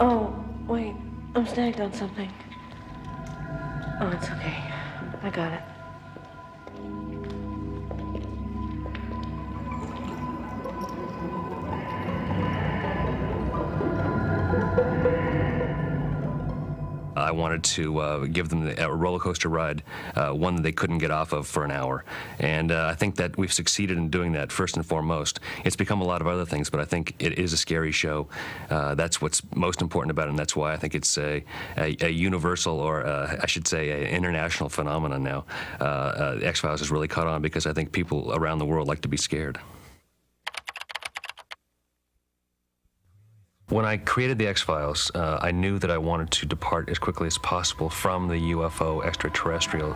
Oh, wait. I'm snagged on something. Oh, it's okay. I got it. I wanted to give them a roller coaster ride, one that they couldn't get off of for an hour. And I think that we've succeeded in doing that, first and foremost. It's become a lot of other things, but I think it is a scary show. That's what's most important about it, and that's why I think it's a universal, or I should say an international phenomenon now. X-Files has really caught on because I think people around the world like to be scared. When I created the X-Files, I knew that I wanted to depart as quickly as possible from the UFO extraterrestrial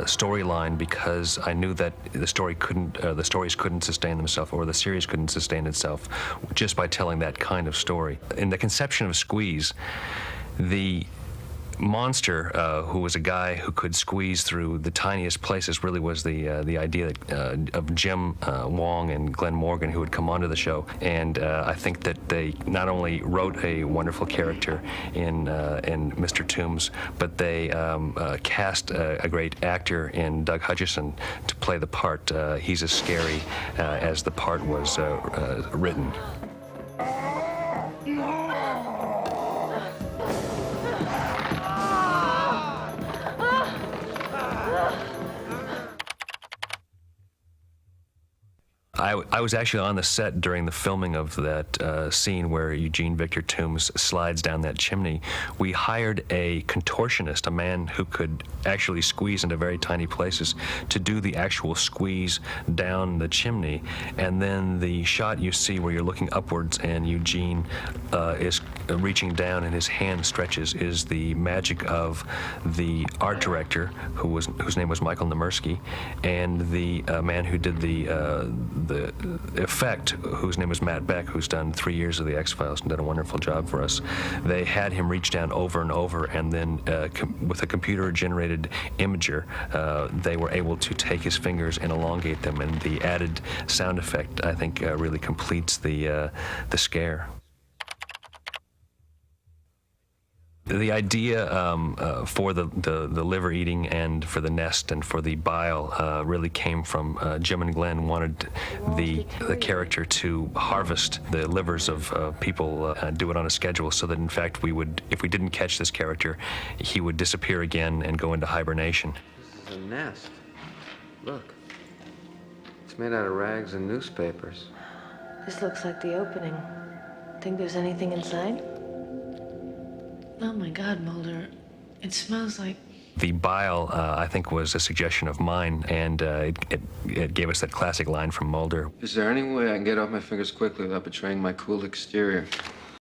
storyline, because I knew that the stories couldn't sustain themselves, or the series couldn't sustain itself just by telling that kind of story. In the conception of Squeeze, the monster, who was a guy who could squeeze through the tiniest places, really was the idea that, of Jim Wong and Glenn Morgan, who had come onto the show. And I think that they not only wrote a wonderful character in Mr. Toombs, but they cast a great actor in Doug Hutchison to play the part. He's as scary as the part was written. I was actually on the set during the filming of that scene where Eugene Victor Toombs slides down that chimney. We hired a contortionist, a man who could actually squeeze into very tiny places, to do the actual squeeze down the chimney. And then the shot you see where you're looking upwards and Eugene is reaching down and his hand stretches is the magic of the art director, whose name was Michael Nemirsky, and the man who did the effect, whose name is Matt Beck, who's done 3 years of the X-Files and done a wonderful job for us. They had him reach down over and over, and then with a computer-generated imager, they were able to take his fingers and elongate them, and the added sound effect, I think, really completes the scare. The idea for the liver eating and for the nest and for the bile really came from Jim and Glenn wanted the character to harvest the livers of people, do it on a schedule, so that in fact if we didn't catch this character, he would disappear again and go into hibernation. This is a nest. Look. It's made out of rags and newspapers. This looks like the opening. Think there's anything inside? Oh my God, Mulder. It smells like... The bile, I think, was a suggestion of mine, and it gave us that classic line from Mulder. Is there any way I can get off my fingers quickly without betraying my cool exterior?